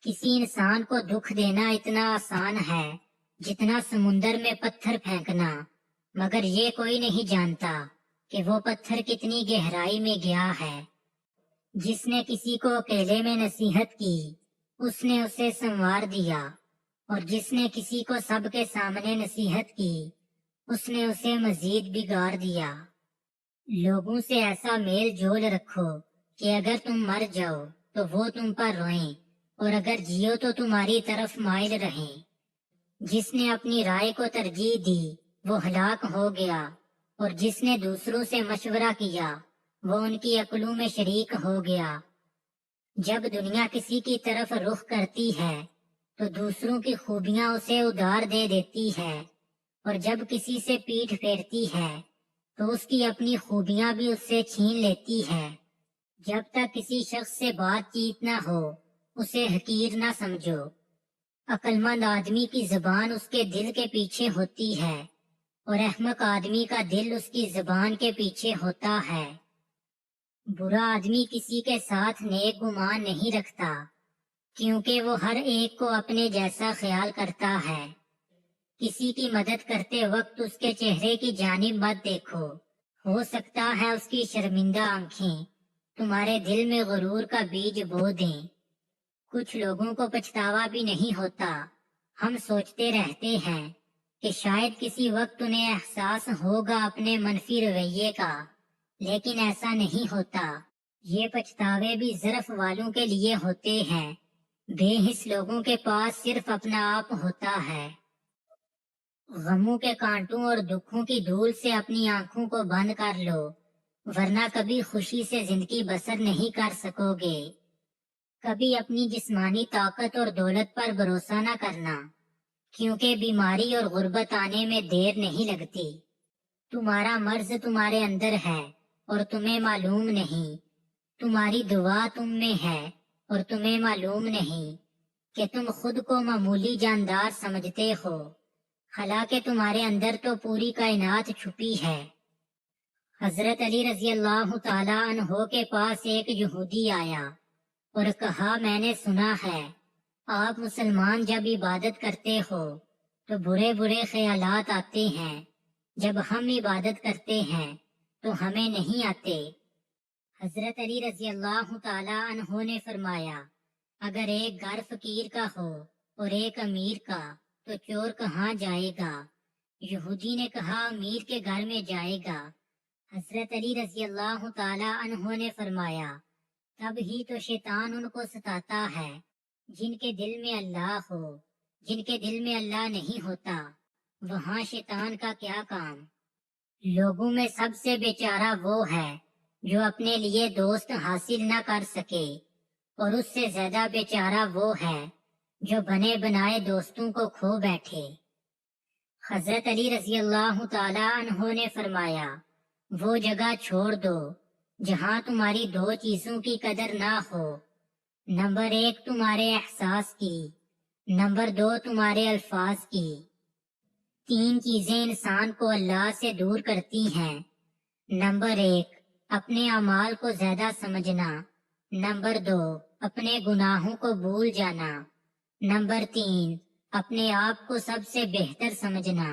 کسی انسان کو دکھ دینا اتنا آسان ہے جتنا سمندر میں پتھر پھینکنا، مگر یہ کوئی نہیں جانتا کہ وہ پتھر کتنی گہرائی میں گیا ہے۔ جس نے کسی کو اکیلے میں نصیحت کی اس نے اسے سنوار دیا، اور جس نے کسی کو سب کے سامنے نصیحت کی اس نے اسے مزید بگاڑ دیا۔ لوگوں سے ایسا میل جول رکھو کہ اگر تم مر جاؤ تو وہ تم پر روئیں، اور اگر جیو تو تمہاری طرف مائل رہیں۔ جس نے اپنی رائے کو ترجیح دی وہ ہلاک ہو گیا، اور جس نے دوسروں سے مشورہ کیا وہ ان کی عقلوں میں شریک ہو گیا۔ جب دنیا کسی کی طرف رخ کرتی ہے تو دوسروں کی خوبیاں اسے ادھار دے دیتی ہے، اور جب کسی سے پیٹھ پھیرتی ہے تو اس کی اپنی خوبیاں بھی اس سے چھین لیتی ہے۔ جب تک کسی شخص سے بات چیت نہ ہو اسے حقیر نہ سمجھو۔ عقل مند آدمی کی زبان اس کے دل کے پیچھے ہوتی ہے، اور احمق آدمی کا دل اس کی زبان کے پیچھے ہوتا ہے۔ برا آدمی کسی کے ساتھ نیک گمان نہیں رکھتا، کیونکہ وہ ہر ایک کو اپنے جیسا خیال کرتا ہے۔ کسی کی مدد کرتے وقت اس کے چہرے کی جانب مت دیکھو، ہو سکتا ہے اس کی شرمندہ آنکھیں تمہارے دل میں غرور کا بیج بو دیں۔ کچھ لوگوں کو پچھتاوا بھی نہیں ہوتا۔ ہم سوچتے رہتے ہیں کہ شاید کسی وقت انہیں احساس ہوگا اپنے منفی رویے کا، لیکن ایسا نہیں ہوتا۔ یہ پچھتاوے بھی ظرف والوں کے لیے ہوتے ہیں، بے حس لوگوں کے پاس صرف اپنا آپ ہوتا ہے۔ غموں کے کانٹوں اور دکھوں کی دھول سے اپنی آنکھوں کو بند کر لو، ورنہ کبھی خوشی سے زندگی بسر نہیں کر سکو گے۔ کبھی اپنی جسمانی طاقت اور دولت پر بھروسہ نہ کرنا، کیونکہ بیماری اور غربت آنے میں دیر نہیں لگتی۔ تمہارا مرض تمہارے اندر ہے اور تمہیں معلوم نہیں۔ تمہاری دعا تم میں ہے اور تمہیں معلوم نہیں کہ تم خود کو معمولی جاندار سمجھتے ہو، حالانکہ تمہارے اندر تو پوری کائنات چھپی ہے۔ حضرت علی رضی اللہ تعالیٰ عنہ کے پاس ایک یہودی آیا اور کہا، میں نے سنا ہے آپ مسلمان جب عبادت کرتے ہو تو برے برے خیالات آتے ہیں، جب ہم عبادت کرتے ہیں تو ہمیں نہیں آتے۔ حضرت علی رضی اللہ تعالیٰ عنہ نے فرمایا، اگر ایک گھر فقیر کا ہو اور ایک امیر کا تو چور کہاں جائے گا؟ یہودی نے کہا، امیر کے گھر میں جائے گا۔ حضرت علی رضی اللہ تعالیٰ عنہ نے فرمایا، تب ہی تو شیطان ان کو ستاتا ہے جن کے دل میں اللہ ہو۔ جن کے دل میں اللہ نہیں ہوتا وہاں شیطان کا کیا کام؟ لوگوں میں سب سے بیچارہ وہ ہے جو اپنے لیے دوست حاصل نہ کر سکے، اور اس سے زیادہ بیچارہ وہ ہے جو بنے بنائے دوستوں کو کھو بیٹھے۔ حضرت علی رضی اللہ تعالیٰ عنہ نے فرمایا، وہ جگہ چھوڑ دو جہاں تمہاری دو چیزوں کی قدر نہ ہو، نمبر ایک تمہارے احساس کی، نمبر دو تمہارے الفاظ کی۔ تین چیزیں انسان کو اللہ سے دور کرتی ہیں، نمبر ایک اپنے اعمال کو زیادہ سمجھنا، نمبر دو اپنے گناہوں کو بھول جانا، نمبر تین اپنے آپ کو سب سے بہتر سمجھنا۔